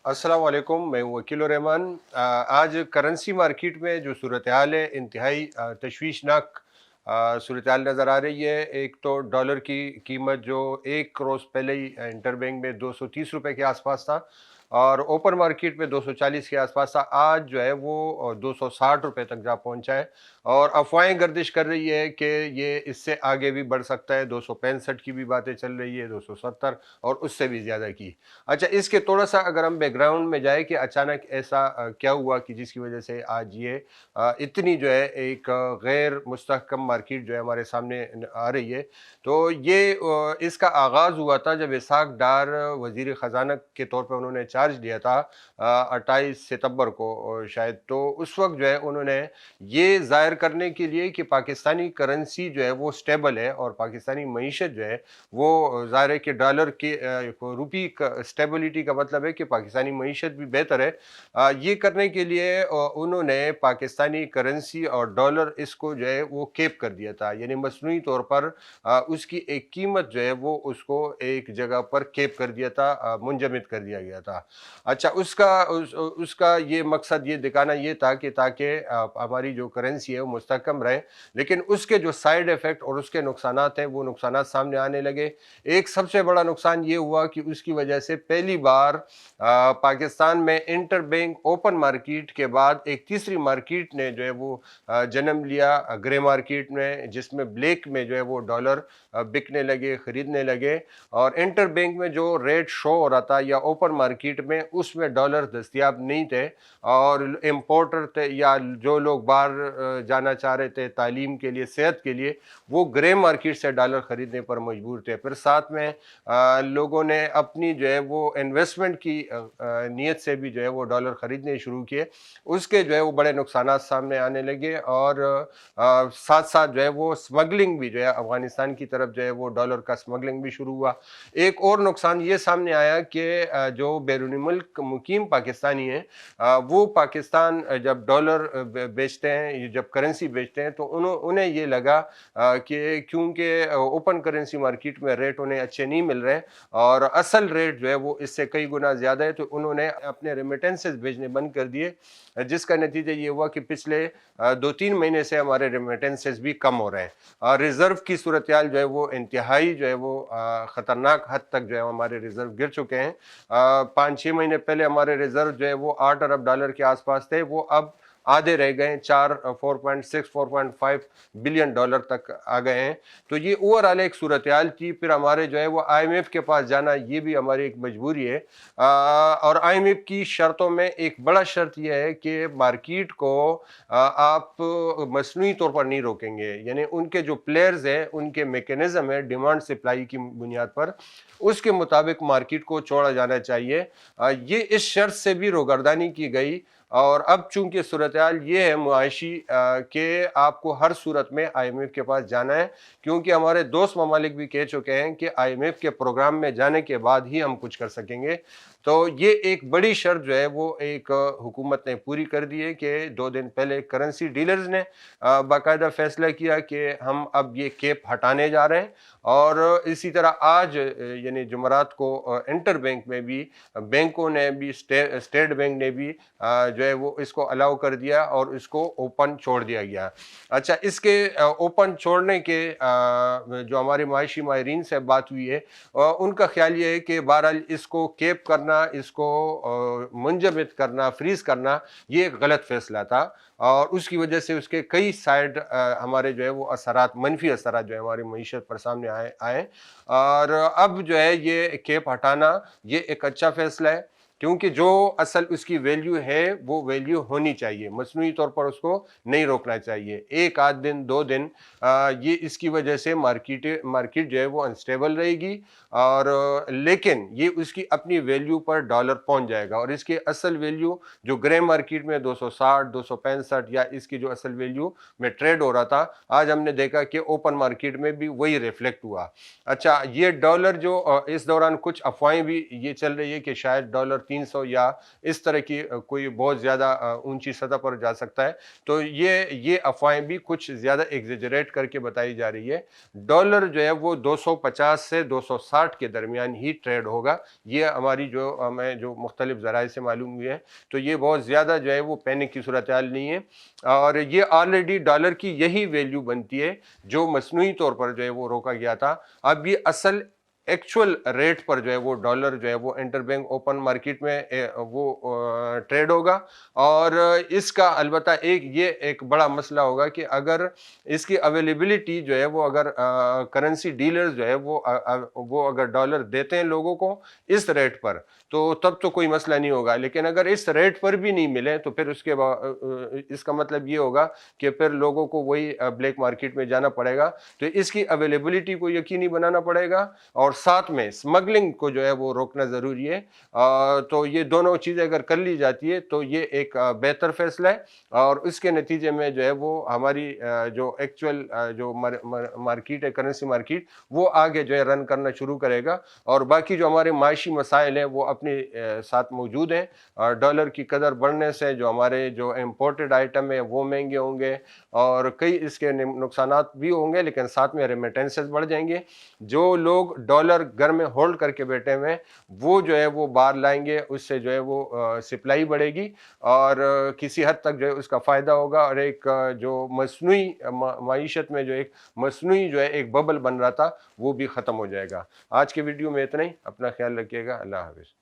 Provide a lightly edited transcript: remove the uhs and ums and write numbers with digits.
अस्सलाम वालेकुम, मैं हूँ वकील रहमान। आज करेंसी मार्केट में जो सूरत हाल है इंतहाई तशवीशनाक सूरत हाल नज़र आ रही है। एक तो डॉलर की कीमत जो एक रोज़ पहले ही इंटरबैंक में 230 रुपये के आसपास था और ओपन मार्केट में 240 के आसपास था। आज जो है वो 260 रुपये तक जा पहुंचा है और अफवाहें गर्दिश कर रही है कि ये इससे आगे भी बढ़ सकता है। 265 की भी बातें चल रही है, 270 और उससे भी ज़्यादा की। अच्छा, इसके थोड़ा सा अगर हम बैकग्राउंड में जाए कि अचानक ऐसा क्या हुआ कि जिसकी वजह से आज ये इतनी जो है एक गैर मुस्तहकम मार्केट जो है हमारे सामने आ रही है। तो ये इसका आगाज़ हुआ था जब इसहाक डार वज़ीर ख़जाना के तौर पे उन्होंने चार्ज लिया था 28 सितंबर को शायद। तो उस वक्त जो है उन्होंने ये ज़ाहिर करने के लिए कि पाकिस्तानी करेंसी जो है वो स्टेबल है और पाकिस्तानी मईशत जो है वो ज़ाहिर है कि डॉलर के रुपी का स्टेबिलिटी का मतलब है कि पाकिस्तानी मईशत भी बेहतर है। ये करने के लिए उन्होंने पाकिस्तानी करेंसी और डॉलर इसको जो है वो केप कर दिया था, यानी मसनूई तौर पर उसकी एक कीमत जो है वो उसको एक जगह पर केप कर दिया था, मुंजमद कर दिया गया था। अच्छा, उसका ये मकसद ये दिखाना ये था कि ताकि हमारी जो करेंसी है वो मुस्तहकम रहे, लेकिन उसके जो साइड इफ़ेक्ट और उसके नुकसानात हैं वो नुकसानात सामने आने लगे। एक सबसे बड़ा नुकसान ये हुआ कि उसकी वजह से पहली बार पाकिस्तान में इंटर बैंक ओपन मार्केट के बाद एक तीसरी मार्केट ने जो है वो जन्म लिया, ग्रे मार्केट में, जिसमें ब्लैक में जो है वो डॉलर बिकने लगे, ख़रीदने लगे। और इंटर बैंक में जो रेट शो हो रहा था या ओपन मार्केट में, उसमें डॉलर दस्तयाब नहीं थे और इम्पोर्टर थे या जो लोग बाहर जाना चाह रहे थे तालीम के लिए, सेहत के लिए, वो ग्रे मार्केट से डॉलर ख़रीदने पर मजबूर थे। फिर साथ में लोगों ने अपनी जो है वो इन्वेस्टमेंट की नीयत से भी जो है वो डॉलर ख़रीदने शुरू किए। उसके जो है वो बड़े नुकसानात सामने आने लगे और साथ साथ जो है वो स्मगलिंग भी जो है अफ़गानिस्तान की तरफ जो है वो डॉलर का स्मगलिंग भी शुरू हुआ। एक और नुकसान ये सामने आया कि जो बैरूनी मुल्क मुकीम पाकिस्तानी हैं, वो पाकिस्तान जब डॉलर बेचते हैं, जब करेंसी बेचते हैं, तो उन्हें ये लगा कि क्योंकि ओपन करेंसी मार्केट में रेट उन्हें अच्छे नहीं मिल रहे और असल रेट जो है वो इससे कई गुना ज़्यादा है, तो उन्होंने अपने रेमिटेंसेस भेजने बंद कर दिए, जिसका नतीजा ये हुआ कि पिछले 2-3 महीने से हमारे रेमिटेंसेस भी कम हो रहे हैं। रिज़र्व की सूरत हाल जो है वो इंतहाई जो है वो ख़तरनाक हद तक जो है हमारे रिज़र्व गिर चुके हैं। 5-6 महीने पहले हमारे रिज़र्व जो है वो 8 अरब डॉलर के आसपास थे, वो अब आधे रह गए हैं, 4.5 बिलियन डॉलर तक आ गए हैं। तो ये ओवरऑल एक सूरत हाल थी। फिर हमारे जो है वो IMF के पास जाना, ये भी हमारी एक मजबूरी है। और IMF की शर्तों में एक बड़ा शर्त यह है कि मार्केट को आप मसनूई तौर पर नहीं रोकेंगे, यानी उनके जो प्लेयर्स हैं, उनके मैकेनिज्म है डिमांड सप्लाई की बुनियाद पर, उसके मुताबिक मार्केट को छोड़ा जाना चाहिए। ये इस शर्त से भी रोगर्दानी की गई और अब चूंकि सूरत हाल ये है मुआशी कि आपको हर सूरत में IMF के पास जाना है, क्योंकि हमारे दोस्त ममालिक भी कह चुके हैं कि IMF के प्रोग्राम में जाने के बाद ही हम कुछ कर सकेंगे। तो ये एक बड़ी शर्त जो है वो एक हुकूमत ने पूरी कर दी है कि 2 दिन पहले करेंसी डीलर्स ने बाकायदा फैसला किया कि हम अब ये केप हटाने जा रहे हैं। और इसी तरह आज यानी जुमरात को इंटर बैंक में भी बैंकों ने भी स्टेट बैंक ने भी जो है वो इसको अलाउ कर दिया और इसको ओपन छोड़ दिया गया। अच्छा, इसके ओपन छोड़ने के जो हमारे मायशी माहिरीन से बात हुई है, उनका ख्याल ये है कि बहरहाल इसको केप करना, इसको मुंजमद करना, फ्रीज करना, ये एक गलत फैसला था और उसकी वजह से उसके कई साइड हमारे जो है वो असरात, मनफी असरात जो है हमारी मईशत पर सामने आए। और अब जो है ये केप हटाना ये एक अच्छा फैसला है, क्योंकि जो असल उसकी वैल्यू है वो वैल्यू होनी चाहिए, मसनूई तौर पर उसको नहीं रोकना चाहिए। एक आध दिन 2 दिन ये इसकी वजह से मार्केट जो है वो अनस्टेबल रहेगी और लेकिन ये उसकी अपनी वैल्यू पर डॉलर पहुंच जाएगा और इसकी असल वैल्यू जो ग्रे मार्केट में 260, 265 या इसकी जो असल वैल्यू में ट्रेड हो रहा था, आज हमने देखा कि ओपन मार्केट में भी वही रिफ्लेक्ट हुआ। अच्छा, ये डॉलर जो इस दौरान कुछ अफवाहें भी ये चल रही है कि शायद डॉलर 300 یا اس طرح کی کوئی بہت زیادہ اونچی سطح پر جا سکتا ہے۔ تو یہ افواہیں بھی کچھ زیادہ ایگزیجریٹ کر کے بتائی جا رہی ہے۔ ڈالر جو ہے وہ 250 سے 260 کے درمیان ہی ٹریڈ ہوگا، یہ ہماری جو ہمیں جو مختلف ذرائع سے معلوم ہوئی ہے۔ تو یہ بہت زیادہ جو ہے وہ پینک کی صورتحال نہیں ہے، اور یہ آلریڈی ڈالر کی یہی ویلیو بنتی ہے جو مصنوعی طور پر جو ہے وہ روکا گیا تھا۔ اب یہ اصل ایکچول ریٹ پر جو ہے وہ ڈالر جو ہے وہ انٹر بینک اوپن مارکیٹ میں وہ ٹریڈ ہوگا، اور اس کا البتہ ایک بڑا مسئلہ ہوگا کہ اگر اس کی اویلیبلٹی جو ہے وہ اگر کرنسی ڈیلرز جو ہے وہ اگر ڈالر دیتے ہیں لوگوں کو اس ریٹ پر تو تب تو کوئی مسئلہ نہیں ہوگا، لیکن اگر اس ریٹ پر بھی نہیں ملے تو پھر اس کا مطلب یہ ہوگا کہ پھر لوگوں کو وہی بلیک مارکیٹ میں جانا پڑے گا۔ تو اس کی اویلیبلٹی کو یقینی بنانا پڑے گا، اور ساتھ میں اسمگلنگ کو جو ہے وہ روکنا ضروری ہے۔ تو یہ دونوں چیزیں اگر کر لی جاتی ہے تو یہ ایک بہتر فیصلہ ہے، اور اس کے نتیجے میں جو ہے وہ ہماری جو ایکچول جو مارکیٹ ہے، کرنسی مارکیٹ، وہ آگے جو ہے رن کرنا شروع کرے گا، اور باقی جو ہمارے معاشی مسائل ہیں وہ اپنے ساتھ موجود ہیں۔ ڈالر کی قدر بڑھنے سے جو ہمارے جو امپورٹڈ آئٹم ہیں وہ مہنگے ہوں گے، اور کئی اس کے نقصانات بھی ہوں گے، لیکن ساتھ میں ریمیٹنسز بڑھ جائیں گے۔ جو لوگ ڈالر گھر میں ہولڈ کر کے بیٹھے ہوئے ہیں وہ جو ہے وہ باہر لائیں گے، اس سے جو ہے وہ سپلائی بڑھے گی، اور کسی حد تک جو ہے اس کا فائدہ ہوگا، اور ایک جو مصنوعی معیشت میں جو ایک مصنوعی جو ہے ایک ببل بن رہا تھا وہ بھی ختم ہو جائے گا۔ آج کے ویڈیو میں اتنا ہی، اپنا خیال رکھیے گا، اللہ حافظ۔